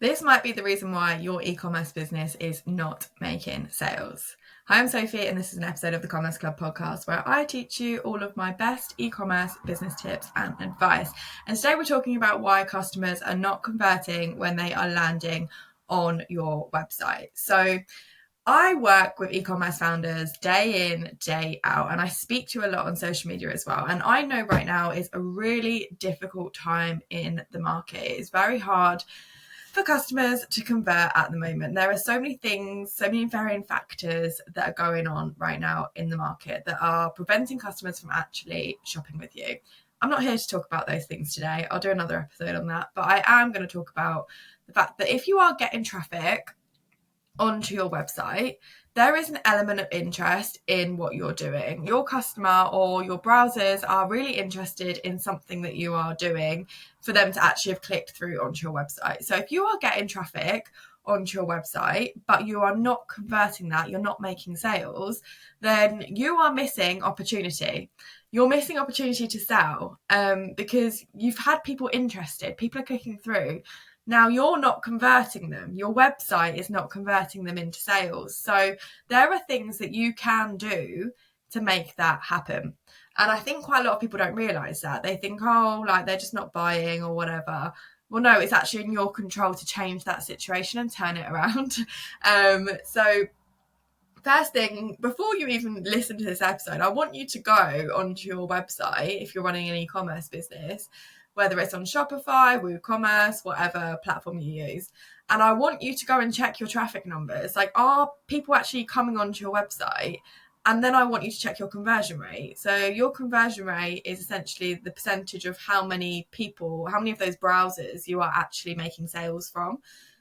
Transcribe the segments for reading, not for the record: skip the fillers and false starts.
This might be the reason why your e-commerce business is not making sales. Hi, I'm Sophie, and this is an episode of the Commerce Club podcast where I teach you all of my best e-commerce business tips and advice. And today we're talking about why customers are not converting when they are landing on your website. So I work with e-commerce founders day in, day out, and I speak to a lot on social media as well. And I know right now is a really difficult time in the market. It is very hard for customers to convert at the moment. There are so many things, so many varying factors that are going on right now in the market that are preventing customers from actually shopping with you. I'm not here to talk about those things today. I'll do another episode on that, but I am going to talk about the fact that if you are getting traffic onto your website, there is an element of interest in what you're doing. Your customer or your browsers are really interested in something that you are doing for them to actually have clicked through onto your website. So if you are getting traffic onto your website, but you are not converting that, you're not making sales, then you are missing opportunity. You're missing opportunity to sell because you've had people interested. People are clicking through. Now you're not converting them. Your website is not converting them into sales. So there are things that you can do to make that happen. And I think quite a lot of people don't realise that. They think, oh, like they're just not buying or whatever. Well, no, it's actually in your control to change that situation and turn it around. So first thing, before you even listen to this episode, I want you to go onto your website if you're running an e-commerce business, whether it's on Shopify, WooCommerce, whatever platform you use. And I want you to go and check your traffic numbers. Like, are people actually coming onto your website? And then I want you to check your conversion rate. So your conversion rate is essentially the percentage of how many people, how many of those browsers you are actually making sales from.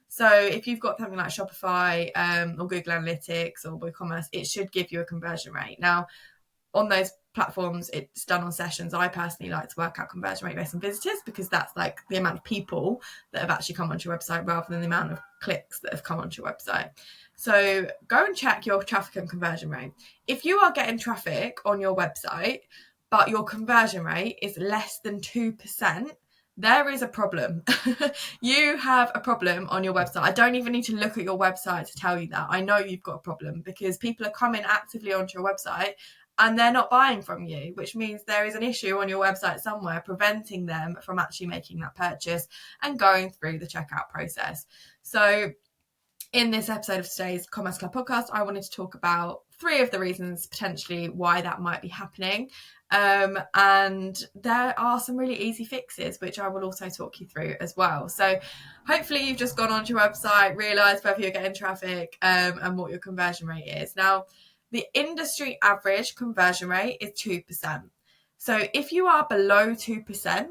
So if you've got something like Shopify or Google Analytics or WooCommerce, it should give you a conversion rate. Now, on those platforms, it's done on sessions. I personally like to work out conversion rate based on visitors because that's like the amount of people that have actually come onto your website rather than the amount of clicks that have come onto your website. So go and check your traffic and conversion rate. If you are getting traffic on your website, but your conversion rate is less than 2%, there is a problem. You have a problem on your website. I don't even need to look at your website to tell you that. I know you've got a problem because people are coming actively onto your website and they're not buying from you, which means there is an issue on your website somewhere preventing them from actually making that purchase and going through the checkout process. So in this episode of today's Commerce Club podcast, I wanted to talk about 3 of the reasons potentially why that might be happening. And there are some really easy fixes, which I will also talk you through as well. So hopefully you've just gone onto your website, realised whether you're getting traffic and what your conversion rate is. Now, the industry average conversion rate is 2%. So if you are below 2%,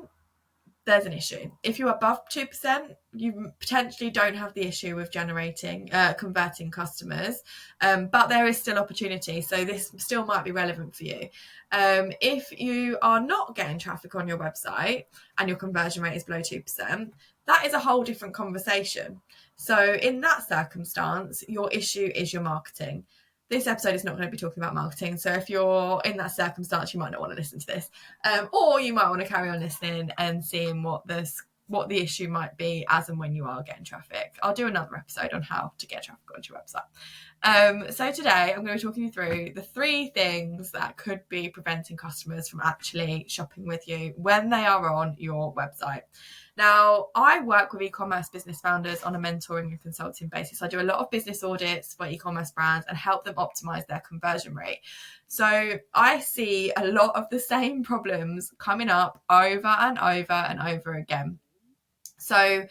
there's an issue. If you're above 2%, you potentially don't have the issue with converting customers, but there is still opportunity. So this still might be relevant for you. If you are not getting traffic on your website and your conversion rate is below 2%, that is a whole different conversation. So in that circumstance, your issue is your marketing. This episode is not going to be talking about marketing. So if you're in that circumstance, you might not want to listen to this. Or you might want to carry on listening and seeing what the issue might be as and when you are getting traffic. I'll do another episode on how to get traffic onto your website. So today I'm going to be talking you through the 3 things that could be preventing customers from actually shopping with you when they are on your website. Now, I work with e-commerce business founders on a mentoring and consulting basis. I do a lot of business audits for e-commerce brands and help them optimize their conversion rate. So I see a lot of the same problems coming up over and over and over again. So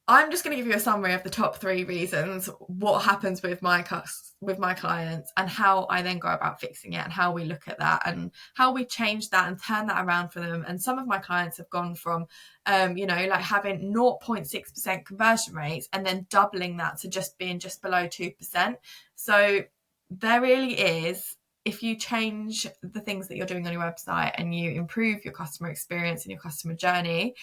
I'm just going to give you a summary of the top 3 reasons what happens with my clients and how I then go about fixing it and how we look at that and how we change that and turn that around for them. And some of my clients have gone from, like having 0.6% conversion rates and then doubling that to just being just below 2%. So there really is, if you change the things that you're doing on your website and you improve your customer experience and your customer journey,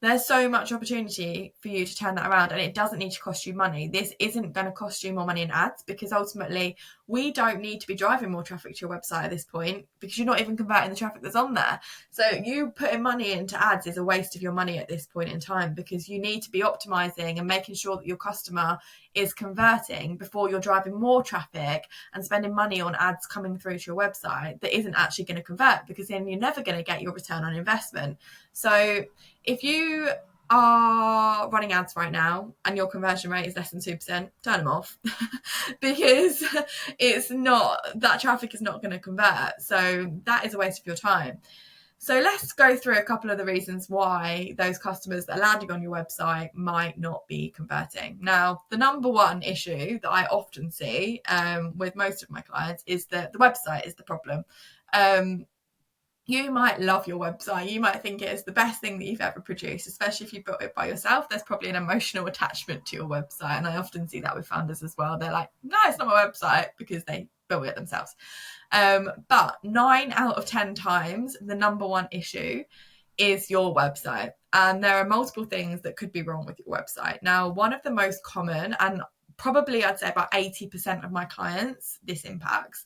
There's so much opportunity for you to turn that around, and it doesn't need to cost you money. This isn't going to cost you more money in ads, because ultimately we don't need to be driving more traffic to your website at this point, because you're not even converting the traffic that's on there. So you putting money into ads is a waste of your money at this point in time, because you need to be optimizing and making sure that your customer is converting before you're driving more traffic and spending money on ads coming through to your website that isn't actually going to convert, because then you're never going to get your return on investment. So if you are running ads right now and your conversion rate is less than 2%, turn them off because it's not, that traffic is not going to convert. So that is a waste of your time. So let's go through a couple of the reasons why those customers that are landing on your website might not be converting. Now, the number one issue that I often see with most of my clients is that the website is the problem. You might love your website. You might think it is the best thing that you've ever produced, especially if you built it by yourself. There's probably an emotional attachment to your website. And I often see that with founders as well. They're like, no, it's not my website, because they built it themselves. But 9 out of 10 times, the number one issue is your website. And there are multiple things that could be wrong with your website. Now, one of the most common, and probably I'd say about 80% of my clients, this impacts,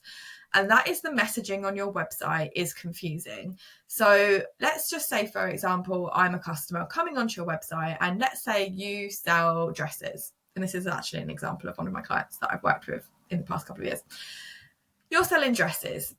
and that is the messaging on your website is confusing. So let's just say, for example, I'm a customer coming onto your website, and let's say you sell dresses. And this is actually an example of one of my clients that I've worked with in the past couple of years. You're selling dresses,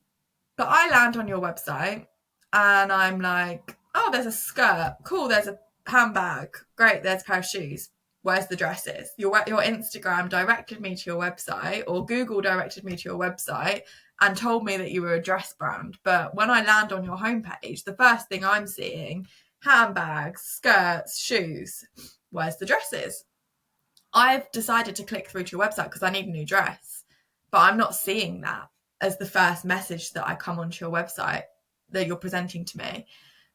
but I land on your website and I'm like, oh, there's a skirt. Cool, there's a handbag. Great, there's a pair of shoes. Where's the dresses? Your Instagram directed me to your website, or Google directed me to your website and told me that you were a dress brand. But when I land on your homepage, the first thing I'm seeing, handbags, skirts, shoes. Where's the dresses? I've decided to click through to your website because I need a new dress, but I'm not seeing that as the first message that I come onto your website that you're presenting to me.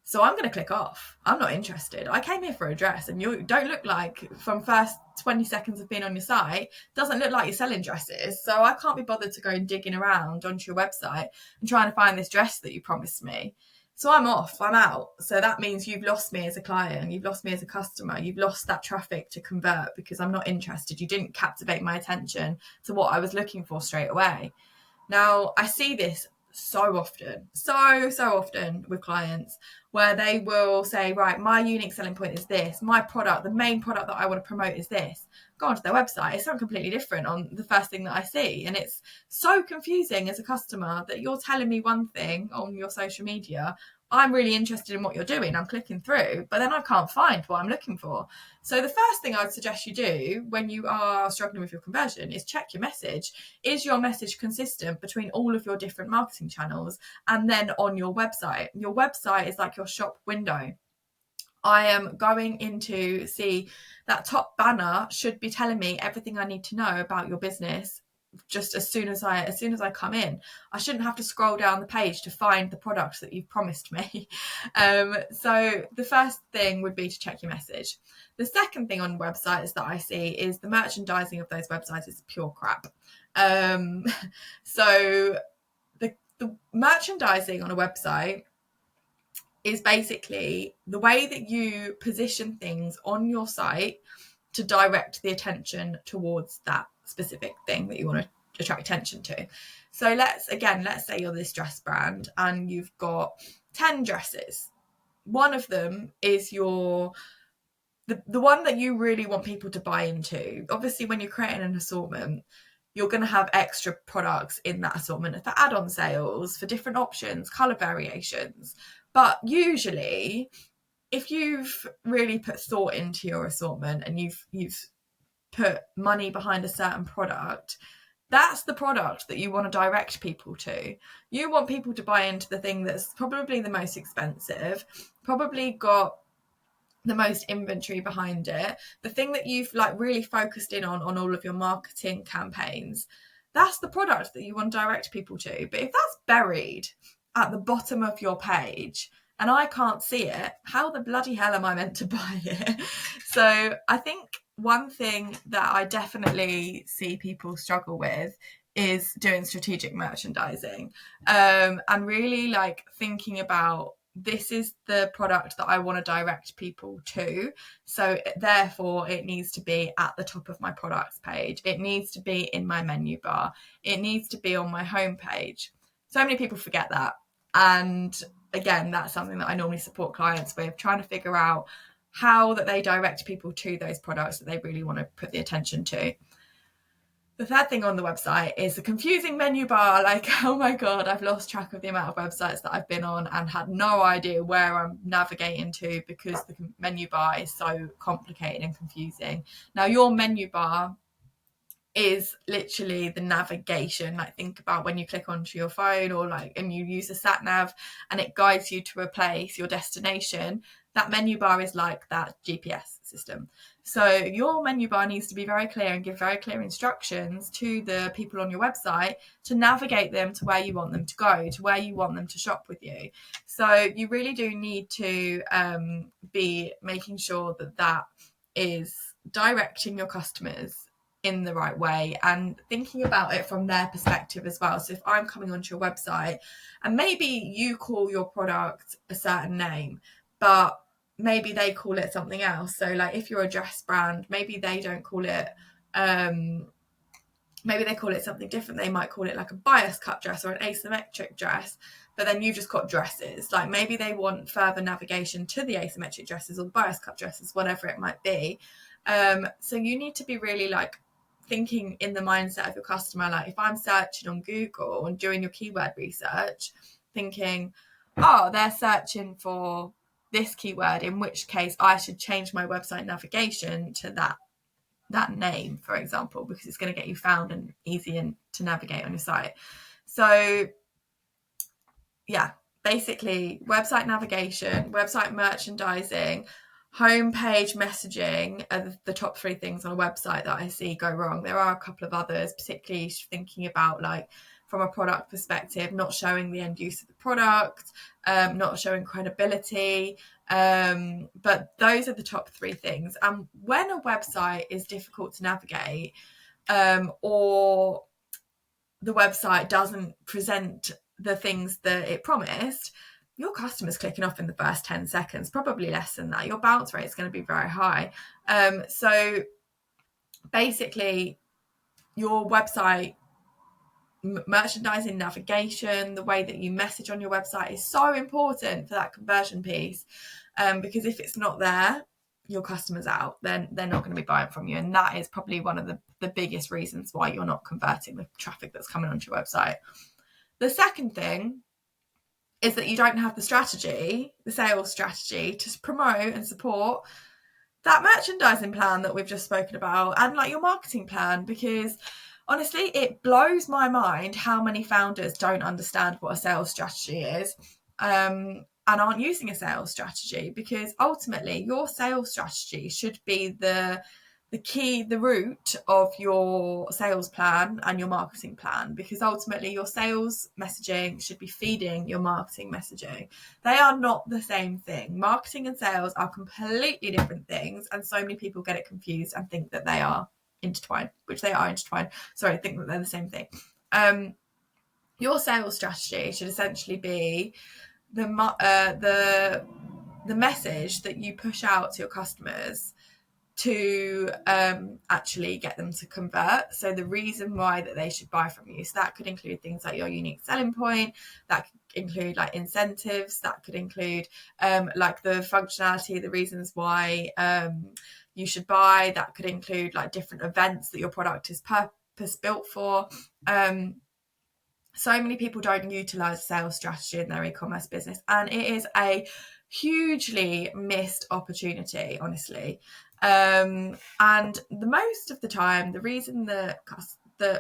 So I'm going to click off. I'm not interested. I came here for a dress, and you don't look like, from first 20 seconds of being on your site, doesn't look like you're selling dresses. So I can't be bothered to go and digging around onto your website and trying to find this dress that you promised me. So I'm off, I'm out. So that means you've lost me as a client, you've lost me as a customer, you've lost that traffic to convert because I'm not interested. You didn't captivate my attention to what I was looking for straight away. Now, I see this so often with clients, where they will say, right, my unique selling point is this, my product, the main product that I want to promote is this. Go onto their website, it's something completely different on the first thing that I see. And it's so confusing as a customer that you're telling me one thing on your social media, I'm really interested in what you're doing, I'm clicking through, but then I can't find what I'm looking for. So the first thing I would suggest you do when you are struggling with your conversion is check your message. Is your message consistent between all of your different marketing channels and then on your website? Your website is like your shop window. I am going in to see that top banner should be telling me everything I need to know about your business just as soon as I come in. I shouldn't have to scroll down the page to find the products that you've promised me. So the first thing would be to check your message. The second thing on websites that I see is the merchandising of those websites is pure crap. So the merchandising on a website is basically the way that you position things on your site to direct the attention towards that specific thing that you want to attract attention to. So let's say you're this dress brand and you've got 10 dresses. One of them is the one that you really want people to buy into. Obviously, when you're creating an assortment, you're going to have extra products in that assortment for add-on sales, for different options, color variations. But usually, if you've really put thought into your assortment and you've put money behind a certain product, that's the product that you want to direct people to. You want people to buy into the thing that's probably the most expensive, probably got the most inventory behind it, the thing that you've like really focused in on all of your marketing campaigns. That's the product that you want to direct people to. But if that's buried at the bottom of your page and I can't see it, how the bloody hell am I meant to buy it? So I think one thing that I definitely see people struggle with is doing strategic merchandising, and really like thinking about this is the product that I want to direct people to. So therefore it needs to be at the top of my products page. It needs to be in my menu bar. It needs to be on my homepage. So many people forget that. And again, that's something that I normally support clients with, trying to figure out how that they direct people to those products that they really want to put the attention to. The third thing on the website is the confusing menu bar. Like, oh my God, I've lost track of the amount of websites that I've been on and had no idea where I'm navigating to because the menu bar is so complicated and confusing. Now, your menu bar is literally the navigation. Like, think about when you click onto your phone or like, and you use a sat nav and it guides you to a place, your destination. That menu bar is like that GPS system. So your menu bar needs to be very clear and give very clear instructions to the people on your website to navigate them to where you want them to go, to where you want them to shop with you. So you really do need to be making sure that that is directing your customers in the right way and thinking about it from their perspective as well. So if I'm coming onto your website and maybe you call your product a certain name, but maybe they call it something else. So like if you're a dress brand, maybe they don't call it, maybe they call it something different. They might call it like a bias cut dress or an asymmetric dress, but then you've just got dresses. Like maybe they want further navigation to the asymmetric dresses or the bias cut dresses, whatever it might be. So you need to be really like thinking in the mindset of your customer. Like if I'm searching on Google and doing your keyword research, thinking, oh, they're searching for this keyword, in which case I should change my website navigation to that name, for example, because it's going to get you found and easy to navigate on your site. So yeah, basically website navigation, website merchandising, homepage messaging are the top three things on a website that I see go wrong. There are a couple of others, particularly thinking about like from a product perspective, not showing the end use of the product, not showing credibility. But those are the top three things. And when a website is difficult to navigate, or the website doesn't present the things that it promised, your customer's clicking off in the first 10 seconds, probably less than that. Your bounce rate is going to be very high. So basically, your website merchandising, navigation, the way that you message on your website is so important for that conversion piece, because if it's not there, your customers out, then they're not going to be buying from you. And that is probably one of the biggest reasons why you're not converting the traffic that's coming onto your website. The second thing is that you don't have the strategy, the sales strategy, to promote and support that merchandising plan that we've just spoken about, and like your marketing plan, because honestly, it blows my mind how many founders don't understand what a sales strategy is, and aren't using a sales strategy, because ultimately your sales strategy should be the key, the root of your sales plan and your marketing plan, because ultimately your sales messaging should be feeding your marketing messaging. They are not the same thing. Marketing and sales are completely different things, and so many people get it confused and think that they are intertwined, which they are intertwined. Sorry, think that they're the same thing. Your sales strategy should essentially be the message that you push out to your customers to actually get them to convert. So the reason why that they should buy from you. So that could include things like your unique selling point, that could include like incentives, that could include like the functionality, the reasons why you should buy, that could include like different events that your product is purpose built for. So many people don't utilize sales strategy in their e-commerce business, and it is a hugely missed opportunity, honestly. And the most of the time, the reason that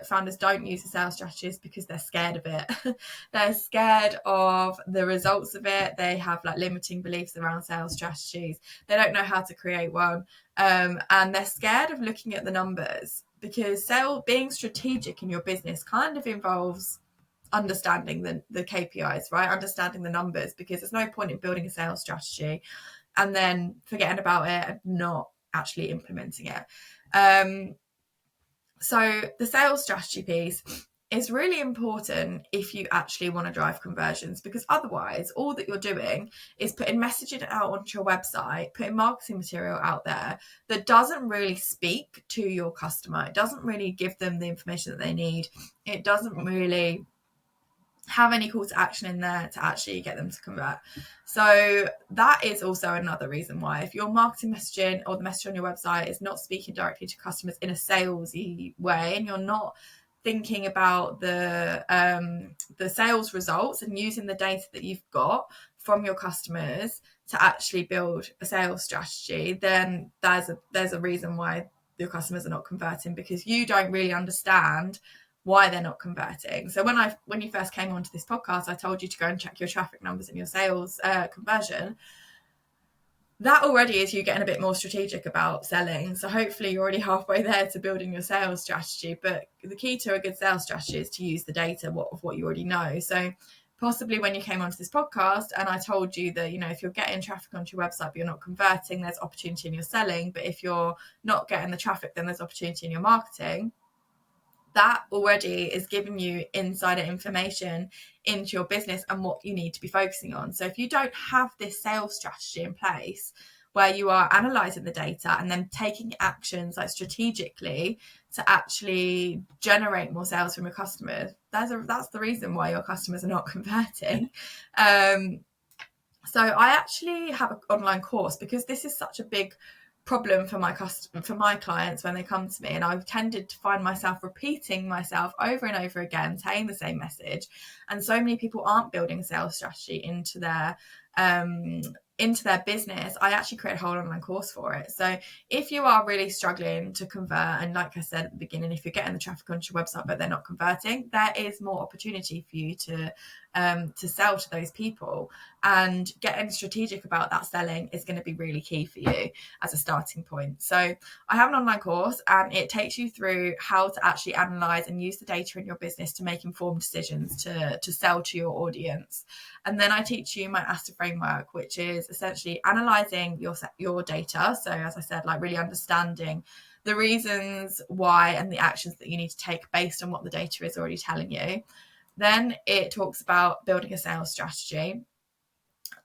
founders don't use the sales strategy is because they're scared of it. They're scared of the results of it. They have like limiting beliefs around sales strategies. They don't know how to create one. And they're scared of looking at the numbers, because being strategic in your business kind of involves understanding the KPIs, right? Understanding the numbers, because there's no point in building a sales strategy and then forgetting about it and not actually implementing it. So the sales strategy piece is really important if you actually want to drive conversions, because otherwise all that you're doing is putting messaging out onto your website, putting marketing material out there that doesn't really speak to your customer. It doesn't really give them the information that they need. It doesn't really have any call to action in there to actually get them to convert. So that is also another reason why, if your marketing messaging or the message on your website is not speaking directly to customers in a salesy way, and you're not thinking about the sales results and using the data that you've got from your customers to actually build a sales strategy, then there's a reason why your customers are not converting, because you don't really understand why they're not converting. So when you first came onto this podcast, I told you to go and check your traffic numbers and your sales conversion. That already is you getting a bit more strategic about selling. So hopefully you're already halfway there to building your sales strategy. But the key to a good sales strategy is to use the data of what you already know. So possibly when you came onto this podcast and I told you that, if you're getting traffic onto your website but you're not converting, there's opportunity in your selling. But if you're not getting the traffic, then there's opportunity in your marketing. That already is giving you insider information into your business and what you need to be focusing on. So if you don't have this sales strategy in place where you are analysing the data and then taking actions like strategically to actually generate more sales from your customers, that's the reason why your customers are not converting. So I actually have an online course, because this is such a big problem for my clients when they come to me, and I've tended to find myself repeating myself over and over again, saying the same message, and so many people aren't building a sales strategy into their business. I actually create a whole online course for it. So if you are really struggling to convert, and like I said at the beginning, if you're getting the traffic onto your website but they're not converting, there is more opportunity for you to sell to those people, and getting strategic about that selling is going to be really key for you as a starting point. So I have an online course, and it takes you through how to actually analyze and use the data in your business to make informed decisions to sell to your audience. And then I teach you my ASTA framework, which is essentially analyzing your data. So as I said, like really understanding the reasons why and the actions that you need to take based on what the data is already telling you. Then it talks about building a sales strategy,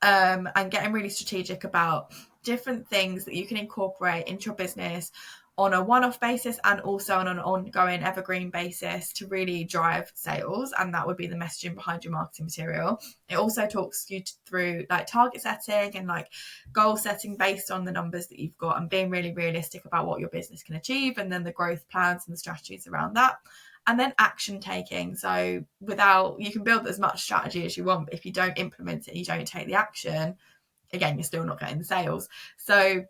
and getting really strategic about different things that you can incorporate into your business on a one-off basis and also on an ongoing evergreen basis to really drive sales. And that would be the messaging behind your marketing material. It also talks you through like target setting and like goal setting based on the numbers that you've got, and being really realistic about what your business can achieve, and then the growth plans and the strategies around that. And then action taking. So you can build as much strategy as you want, but if you don't implement it, you don't take the action, again, you're still not getting the sales. So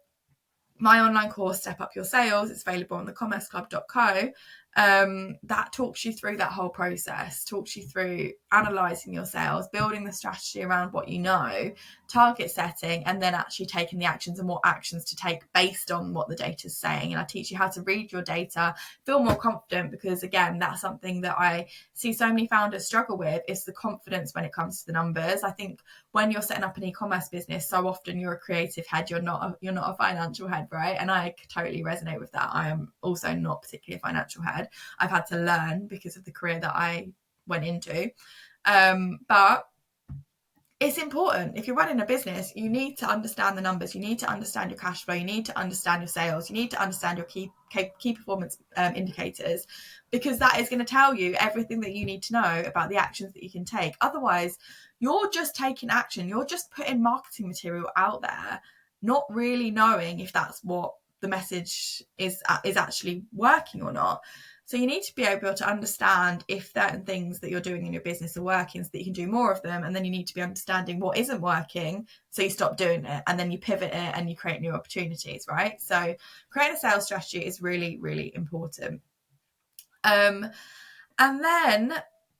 my online course, Step Up Your Sales, it's available on thecommerceclub.co. That talks you through that whole process, talks you through analysing your sales, building the strategy around what you know, target setting, and then actually taking the actions and what actions to take based on what the data is saying. And I teach you how to read your data, feel more confident, because again, that's something that I see so many founders struggle with, is the confidence when it comes to the numbers. I think when you're setting up an e-commerce business, so often you're a creative head, you're not a financial head, right? And I totally resonate with that. I am also not particularly a financial head. I've had to learn because of the career that I went into. But it's important. If you're running a business, you need to understand the numbers. You need to understand your cash flow. You need to understand your sales. You need to understand your key performance indicators, because that is going to tell you everything that you need to know about the actions that you can take. Otherwise, you're just taking action. You're just putting marketing material out there, not really knowing if that's what the message is actually working or not. So you need to be able to understand if certain things that you're doing in your business are working, so that you can do more of them. And then you need to be understanding what isn't working, so you stop doing it, and then you pivot it and you create new opportunities, right? So creating a sales strategy is really, really important. And then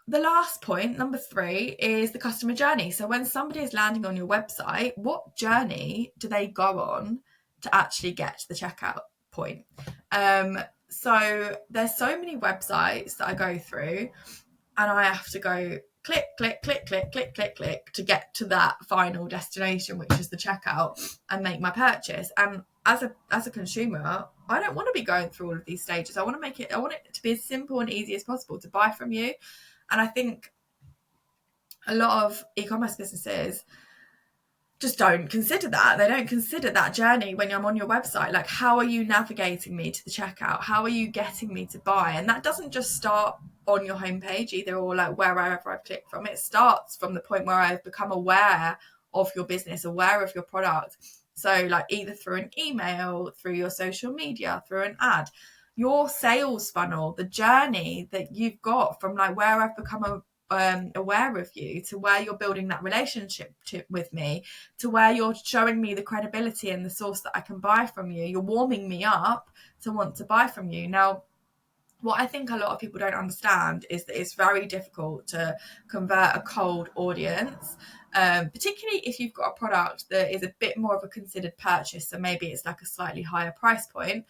the last point, number 3, is the customer journey. So when somebody is landing on your website, what journey do they go on to actually get to the checkout point? So there's so many websites that I go through, and I have to go click, click, click, click, click, click, click to get to that final destination, which is the checkout, and make my purchase. And as a consumer, I don't want to be going through all of these stages. I want it to be as simple and easy as possible to buy from you. And I think a lot of e-commerce businesses just don't consider that. They don't consider that journey when I'm on your website. Like, how are you navigating me to the checkout? How are you getting me to buy? And that doesn't just start on your homepage either, or like wherever I've clicked from. It starts from the point where I've become aware of your business, aware of your product. So like either through an email, through your social media, through an ad, your sales funnel, the journey that you've got from like where I've become aware of you to where you're building that relationship with me, to where you're showing me the credibility and the source that I can buy from you. You're warming me up to want to buy from you. Now, what I think a lot of people don't understand is that it's very difficult to convert a cold audience, particularly if you've got a product that is a bit more of a considered purchase. So maybe it's like a slightly higher price point.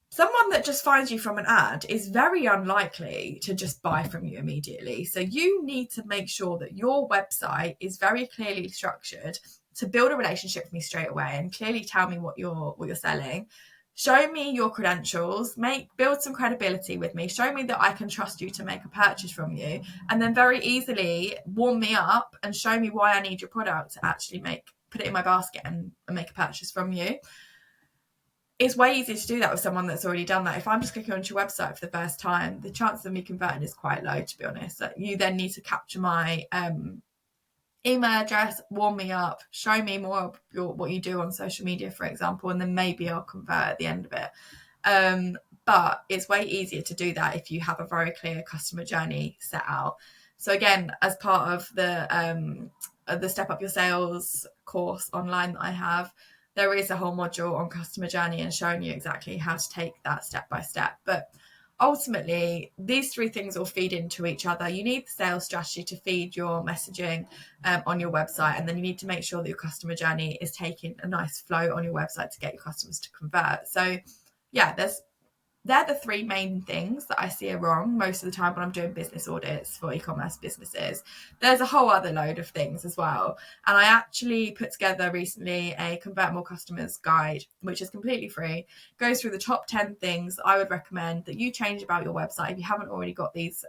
Someone that just finds you from an ad is very unlikely to just buy from you immediately. So you need to make sure that your website is very clearly structured to build a relationship with me straight away and clearly tell me what you're selling. Show me your credentials, build some credibility with me, show me that I can trust you to make a purchase from you, and then very easily warm me up and show me why I need your product to actually put it in my basket and make a purchase from you. It's way easier to do that with someone that's already done that. If I'm just clicking onto your website for the first time, the chance of me converting is quite low, to be honest. You then need to capture my email address, warm me up, show me more of what you do on social media, for example, and then maybe I'll convert at the end of it. But it's way easier to do that if you have a very clear customer journey set out. So again, as part of the Step Up Your Sales course online that I have, there is a whole module on customer journey and showing you exactly how to take that step by step. But ultimately, these three things all feed into each other. You need the sales strategy to feed your messaging on your website, and then you need to make sure that your customer journey is taking a nice flow on your website to get your customers to convert. So yeah, they're the three main things that I see are wrong most of the time when I'm doing business audits for e-commerce businesses. There's a whole other load of things as well. And I actually put together recently a Convert More Customers guide, which is completely free. Goes through the top 10 things I would recommend that you change about your website if you haven't already got these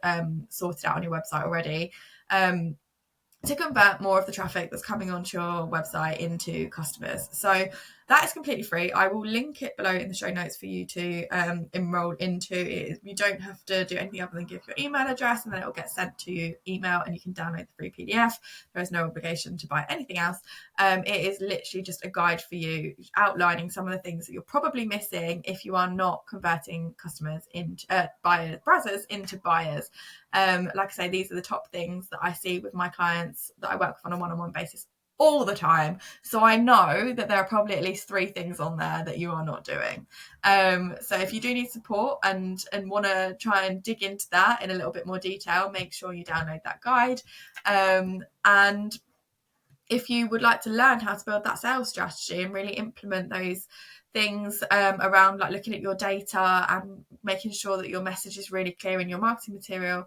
sorted out on your website already, to convert more of the traffic that's coming onto your website into customers. So that is completely free. I will link it below in the show notes for you to enroll into it. You don't have to do anything other than give your email address, and then it will get sent to you email, and you can download the free PDF. There is no obligation to buy anything else. It is literally just a guide for you outlining some of the things that you're probably missing if you are not converting customers into browsers into buyers. Like I say, these are the top things that I see with my clients that I work with on a one-on-one basis all the time. So I know that there are probably at least 3 things on there that you are not doing. So if you do need support and want to try and dig into that in a little bit more detail, make sure you download that guide. And if you would like to learn how to build that sales strategy and really implement those things around like looking at your data and making sure that your message is really clear in your marketing material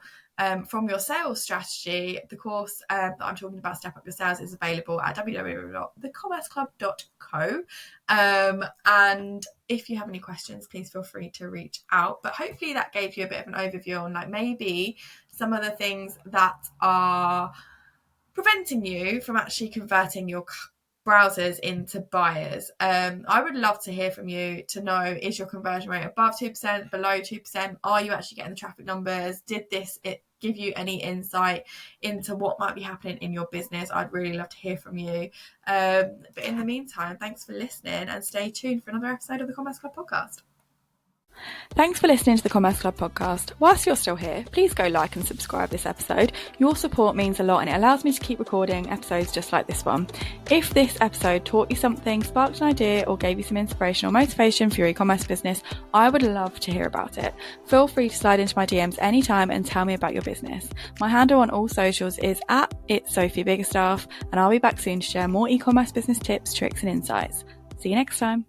from your sales strategy, the course that I'm talking about, Step Up Your Sales, is available at www.thecommerceclub.co. And if you have any questions, please feel free to reach out. But hopefully that gave you a bit of an overview on like maybe some of the things that are preventing you from actually converting your browsers into buyers. I would love to hear from you to know, is your conversion rate above 2%, below 2%? Are you actually getting the traffic numbers? Did it give you any insight into what might be happening in your business? I'd really love to hear from you. But in the meantime, thanks for listening, and stay tuned for another episode of the Commerce Club podcast. Thanks for listening to the Commerce Club podcast. Whilst you're still here, please go like and subscribe this episode. Your support means a lot, and it allows me to keep recording episodes just like this one. If this episode taught you something, sparked an idea, or gave you some inspiration or motivation for your e-commerce business, I would love to hear about it. Feel free to slide into my DMs anytime and tell me about your business. My handle on all socials is @It'sSophieBiggerstaff, and I'll be back soon to share more e-commerce business tips, tricks and insights. See you next time.